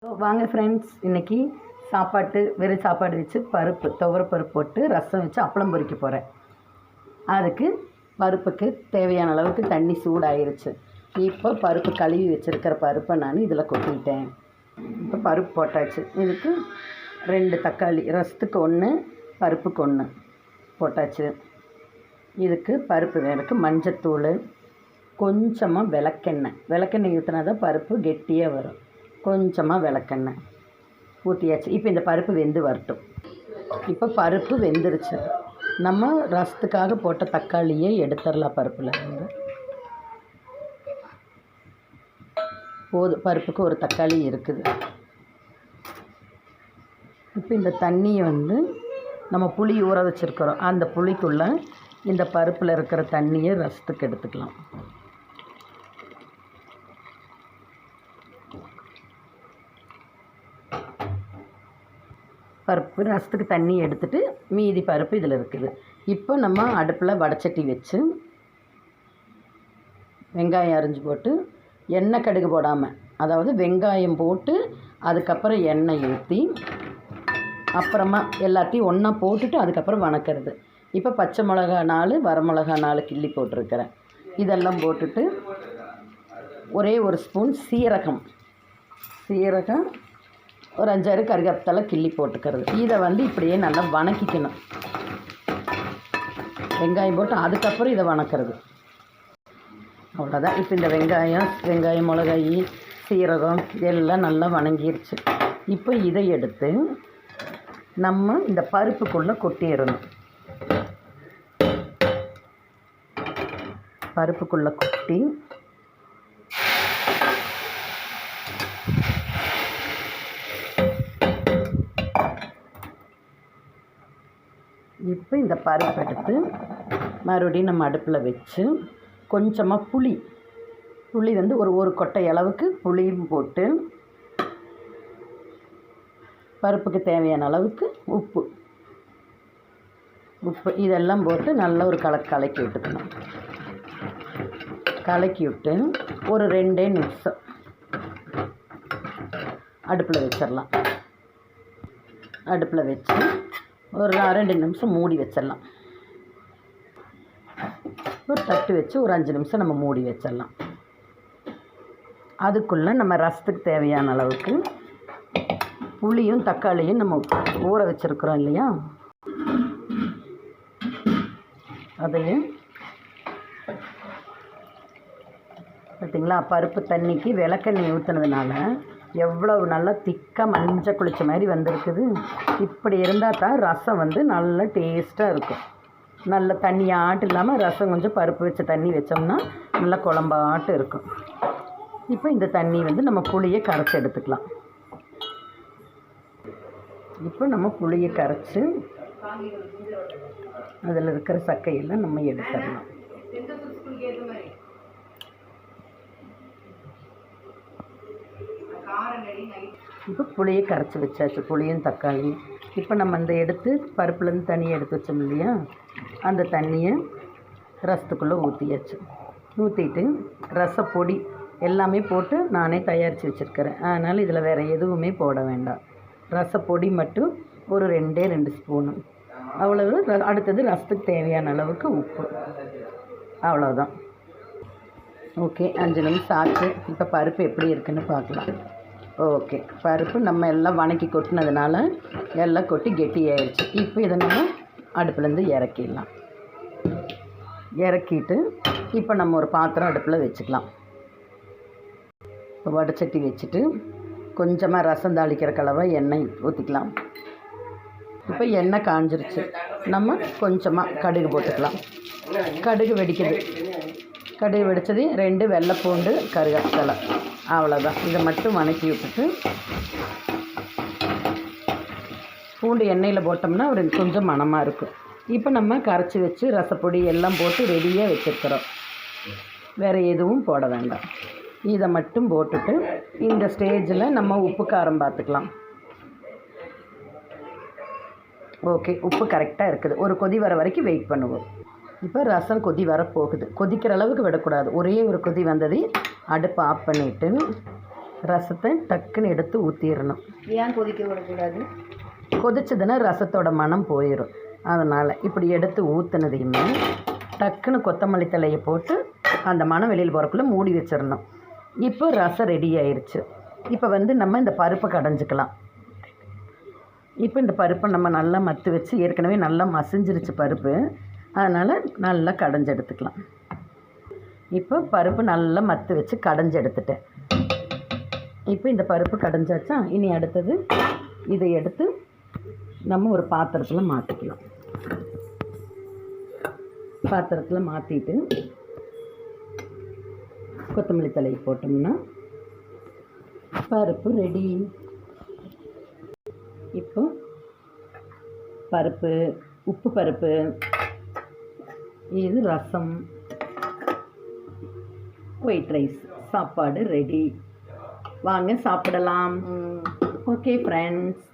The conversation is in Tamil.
வாங்க ஃப்ரெண்ட்ஸ், இன்றைக்கி வெறும் சாப்பாடு வச்சு துவரப்பருப்பு போட்டு ரசம் வச்சு அப்பளம் பொரிக்க போகிறேன். அதுக்கு பருப்புக்கு தேவையான அளவுக்கு தண்ணி சூடாயிருச்சு. இப்போ பருப்பு கழுவி வச்சுருக்கிற பருப்பை நான் இதில் கொட்டிட்டேன். இப்போ பருப்பு போட்டாச்சு. இதுக்கு 2 தக்காளி, ரசத்துக்கு 1, பருப்புக்கு 1 போட்டாச்சு. இதுக்கு பருப்பு வேறக்கு மஞ்சத்தூள், கொஞ்சமாக விளக்கெண்ணெய் ஊற்றினா தான் பருப்பு கெட்டியாக வரும். கொஞ்சமாக விளக்கெண்ணெய் ஊற்றியாச்சு. இப்போ இந்த பருப்பு வெந்து வரட்டும். இப்போ பருப்பு வெந்துருச்சு. நம்ம ரசத்துக்காக போட்ட தக்காளியை எடுத்துடலாம். பருப்பில் இருந்து பருப்புக்கு ஒரு தக்காளி இருக்குது. இப்போ இந்த தண்ணியை நம்ம புளி ஊற வச்சுருக்கிறோம். அந்த புளிக்குள்ளே இந்த பருப்பில் இருக்கிற தண்ணியை ரசத்துக்கு எடுத்துக்கலாம். பருப்பு ரசத்துக்கு தண்ணி எடுத்துகிட்டு மீதி பருப்பு இதில் இருக்குது. இப்போ நம்ம அடுப்பில் வடச்சட்டி வச்சு வெங்காயம் அரிஞ்சு போட்டு எண்ணெய் கடுகு போடாமல், அதாவது வெங்காயம் போட்டு அதுக்கப்புறம் எண்ணெய் ஊற்றி அப்புறமா எல்லாத்தையும் ஒன்றா போட்டுட்டு அதுக்கப்புறம் வணக்கிறது. இப்போ பச்சை மிளகா 4, வரமிளகா 4 கிள்ளி போட்டிருக்கிறேன். இதெல்லாம் போட்டுட்டு ஒரே ஒரு ஸ்பூன் சீரகம், ஒரு 5-6 கருவேப்பிலை கிள்ளி போட்டுக்கிறது. இதை இப்படியே நல்லா வணக்கிக்கணும். வெங்காயம் போட்டு அதுக்கப்புறம் இதை வணக்கிறது. அவ்வளோதான். இப்போ இந்த வெங்காயம், மிளகாய், சீரகம் எல்லாம் நல்லா வணங்கிருச்சு. இப்போ இதை எடுத்து நம்ம இந்த பருப்புக்குள்ளே கொட்டிடணும். பருப்புக்குள்ளே கொட்டி இப்போ இந்த பருப்பு எடுத்து மறுபடியும் நம்ம அடுப்பில் வச்சு கொஞ்சமாக புளி ஒரு கொட்டை அளவுக்கு புளியும் போட்டு பருப்புக்கு தேவையான அளவுக்கு உப்பு இதெல்லாம் போட்டு நல்ல ஒரு கலக்கி விட்டுக்கணும். கலக்கி விட்டு ஒரு 2 நிமிஷம் அடுப்பில் வச்சிடலாம். அடுப்பில் வச்சு ஒரு 2 நிமிஷம் மூடி வச்சிடலாம். ஒரு தட்டு வச்சு ஒரு 5 நிமிஷம் நம்ம மூடி வச்சிடலாம். அதுக்குள்ளே நம்ம ரசத்துக்கு தேவையான அளவுக்கு புளியும் தக்காளியும் நம்ம ஊற வச்சுருக்குறோம் இல்லையா, அதையும் பார்த்திங்களா, பருப்பு தண்ணிக்கு விளக்கெண்ணெய் ஊற்றுனதுனால எவ்வளவு நல்லா திக்காக மஞ்சள் குளிச்ச மாதிரி வந்திருக்குது. இப்படி இருந்தால் தான் ரசம் நல்லா டேஸ்ட்டாக இருக்கும். நல்ல தண்ணியாட்டு இல்லாமல் ரசம் கொஞ்சம் பருப்பு வச்ச தண்ணி வச்சோம்னா நல்லா குழம்பாட்டு இருக்கும். இப்போ இந்த தண்ணி நம்ம புளியை கரைச்சி எடுத்துக்கலாம். இப்போ நம்ம புளியை கரைச்சி அதில் இருக்கிற சக்கையெல்லாம் நம்ம எடுத்துடலாம். இப்போ புளியை கரைச்சி வச்சாச்சு, புளியும் தக்காளி. இப்போ நம்ம எடுத்து பருப்புலேருந்து தண்ணியை எடுத்து வச்சோம் இல்லையா, அந்த தண்ணியை ரசத்துக்குள்ளே ஊற்றியாச்சு. ஊற்றிட்டு ரசப்பொடி எல்லாமே போட்டு நானே தயாரித்து வச்சுருக்கிறேன். அதனால் இதில் வேறு எதுவுமே போட வேண்டாம். ரசப்பொடி மட்டும் ஒரு 2 ஸ்பூனு, அவ்வளவு. அடுத்தது ரசத்துக்கு தேவையான அளவுக்கு உப்பு, அவ்வளோதான். ஓகே, 5 நிமிஷம் ஆச்சு. இப்போ பருப்பு எப்படி இருக்குன்னு பார்க்கலாம். ஓகே, பருப்பு நம்ம எல்லாம் வணக்கி கொட்டினதுனால எல்லாம் கொட்டி கெட்டி ஆயிடுச்சு. இப்போ இதை நம்ம அடுப்புலேருந்து இறக்கிடலாம். இறக்கிட்டு இப்போ நம்ம ஒரு பாத்திரம் அடுப்பில் வச்சுக்கலாம். இப்போ வடச்சட்டி வச்சுட்டு கொஞ்சமாக ரசம் தாளிக்கிற கலவை எண்ணெய் ஊற்றிக்கலாம். இப்போ எண்ணெய் காஞ்சிருச்சு. நம்ம கொஞ்சமாக கடுகு போட்டுக்கலாம். கடுகு வெடித்தது 2 வெள்ளைப்பூண்டு, கருவேப்பிலை, அவ்வளோதான். இதை மட்டும் வணக்கி விட்டுட்டு பூண்டு எண்ணெயில் போட்டோம்னா ஒரு கொஞ்சம் மணமாக இருக்கும். இப்போ நம்ம கரைச்சி வச்சு ரசப்பொடி எல்லாம் போட்டு ரெடியாக வச்சுருக்கிறோம். வேறு எதுவும் போட வேண்டாம். இதை மட்டும் போட்டுட்டு இந்த ஸ்டேஜில் நம்ம உப்பு காரம் பார்த்துக்கலாம். ஓகே, உப்பு கரெக்டாக இருக்குது. ஒரு கொதி வர வரைக்கும் வெயிட் பண்ணுவோம். இப்போ ரசம் கொதி வரப்போகுது. கொதிக்கிற அளவுக்கு விடக்கூடாது. ஒரே ஒரு கொதி வந்தது அடுப்பை ஆஃப் பண்ணிவிட்டு ரசத்தை டக்குன்னு எடுத்து ஊற்றிடணும். ஏன் கொதிக்க விடக்கூடாது? கொதிச்சதுன்னா ரசத்தோட மனம் போயிடும். அதனால் இப்படி எடுத்து ஊற்றுனதையுமே டக்குன்னு கொத்தமல்லி தலையை போட்டு அந்த மனம் வெளியில் போகிறக்குள்ளே மூடி வச்சிடணும். இப்போ ரசம் ரெடி ஆயிடுச்சு. இப்போ நம்ம இந்த பருப்பை கடைஞ்சிக்கலாம். இப்போ இந்த பருப்பை நம்ம நல்லா மத்து வச்சு, ஏற்கனவே நல்லா மசிஞ்சிருச்சு பருப்பு, அதனால் நல்லா கடைஞ்சி எடுத்துக்கலாம். இப்போ பருப்பு நல்லா மத்து வச்சு கடைஞ்சி எடுத்துட்டேன். இப்போ இந்த பருப்பு கடைஞ்சாச்சா, இனி அடுத்தது இதை எடுத்து நம்ம ஒரு பாத்திரத்தில் மாற்றிக்கலாம். பாத்திரத்தில் மாற்றிட்டு கொத்தமல்லி தழை போட்டோம்னா பருப்பு ரெடி. இப்போ பருப்பு, உப்பு பருப்பு, இது ரசம், ஒயிட் ரைஸ், சாப்பாடு ரெடி. வாங்க சாப்பிடலாம். Okay friends.